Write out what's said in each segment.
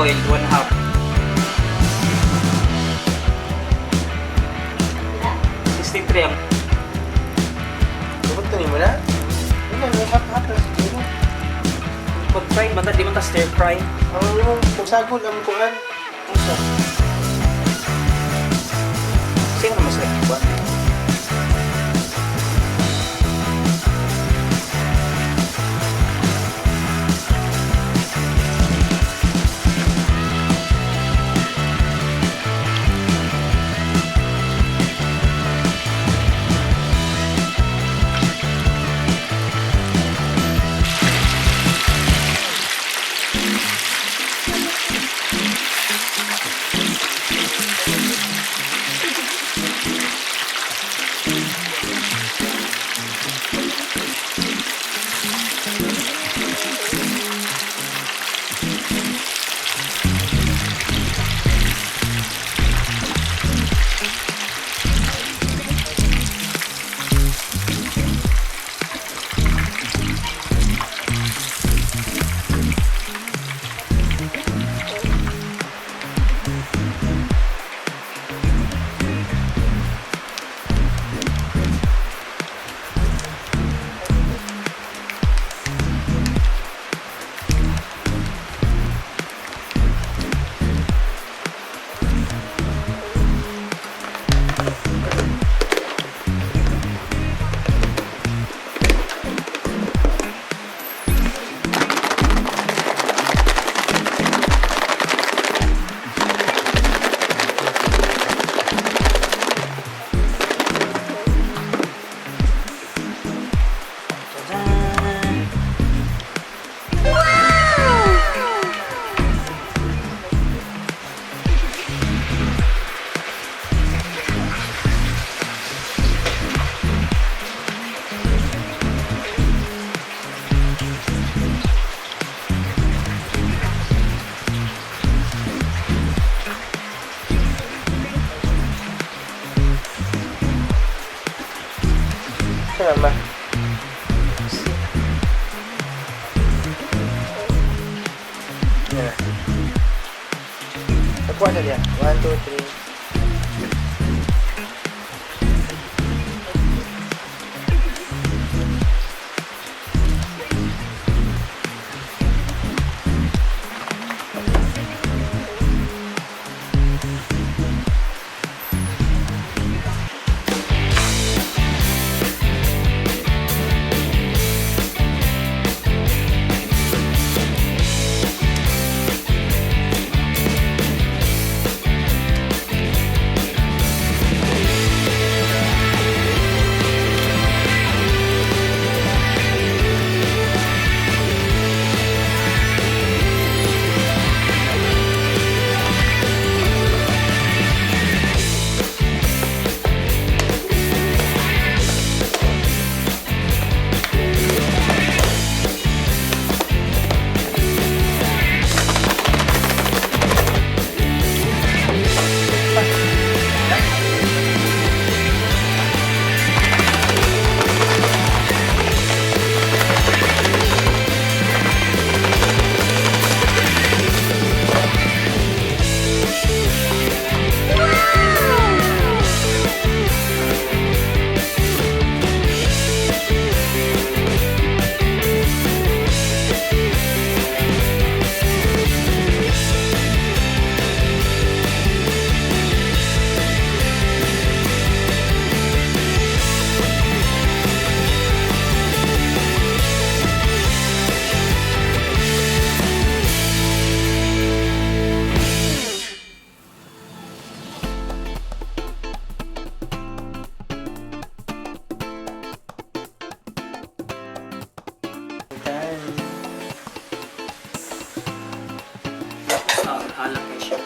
boiled, 1/2. $63 ang... Pupunta mo na? Ano, may hap-hap na siguro. Pag-fry, di man ta stir fry. Ang kung sagol ang kuhan. Ano siya? Kasi ano mas like ba? Sama. Yan. Nakuha na niya. 1, 2, 3. Halak kayo siya.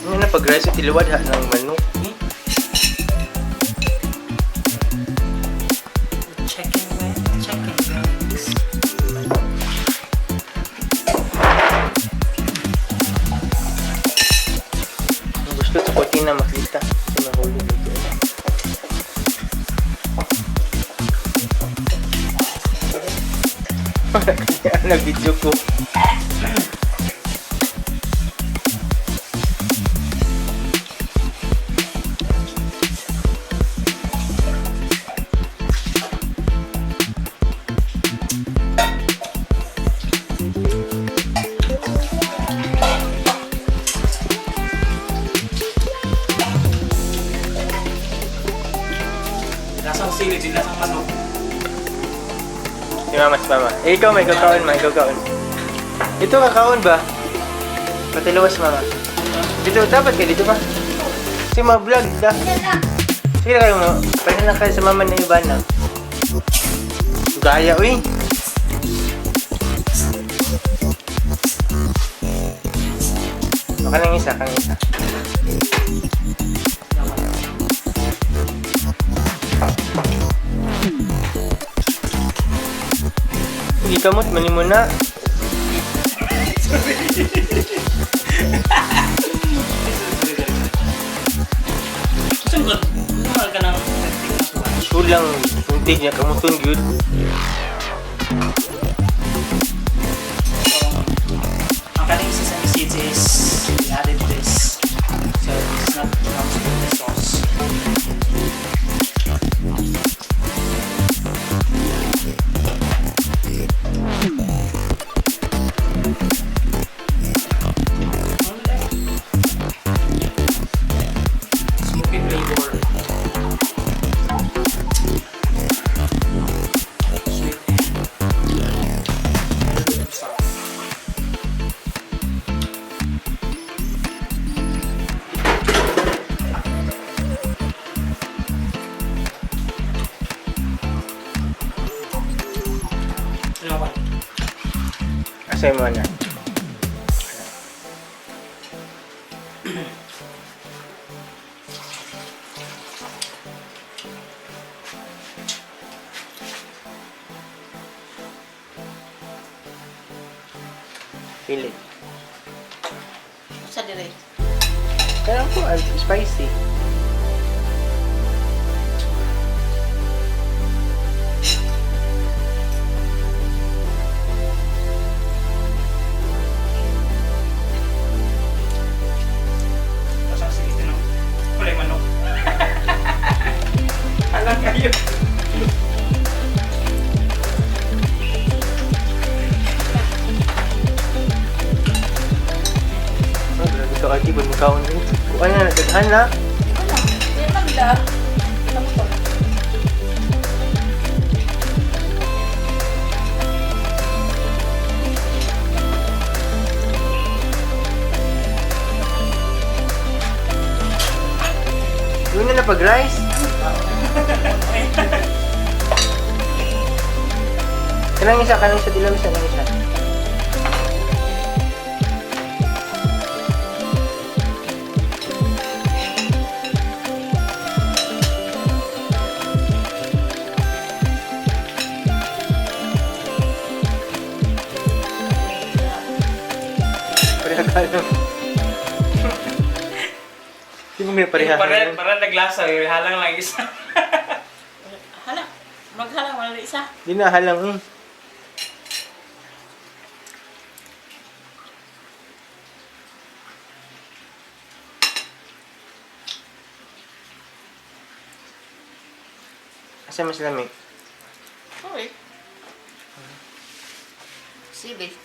Ano na pag-rice at iliwad ha ng manok. Chicken wings. Gusto sa puti na makita. Kasi mahulog dito. Nag-video ko. Lasang sili, din lasang manok. Si mama, si mama. Eh, ikaw may kakaon, may kakaon. Ito kakaon ba? Patilawas, mama. Dito, dapat ka dito ba? Si mga vlog, da. Sige kayo mo. Pahinga lang kayo sa mama na iba na. Gaya, uy. Kanang isa, kanang isa. Hindi kamot, mani mo na. Sungkot, mahal ka ng Sulang, suntig niya kamuton yun. ang kaning sesame seeds is we added this. So it's not comes with the sauce. Smoky flavor. Sweet and sour. Ano ba? Asay mo na. Pili. Sa dire. Kaya po, spicy. Lasang sili, no? Kulay manok. Alam kayo. Oh, grabe ka ati, ba't makaon yun? Kung ano na, nagdaan na. Ano? Yan lang bila. Ano to? Yun na pag-rice. Kanang isa, dilaw isa, kanang isa. Pareha ka lang. Sino mo pareha? Para naglasa, halang lang isa. Hala. Maghalang wala isa. Di na halang Asa mas lamig? Okay. Sili.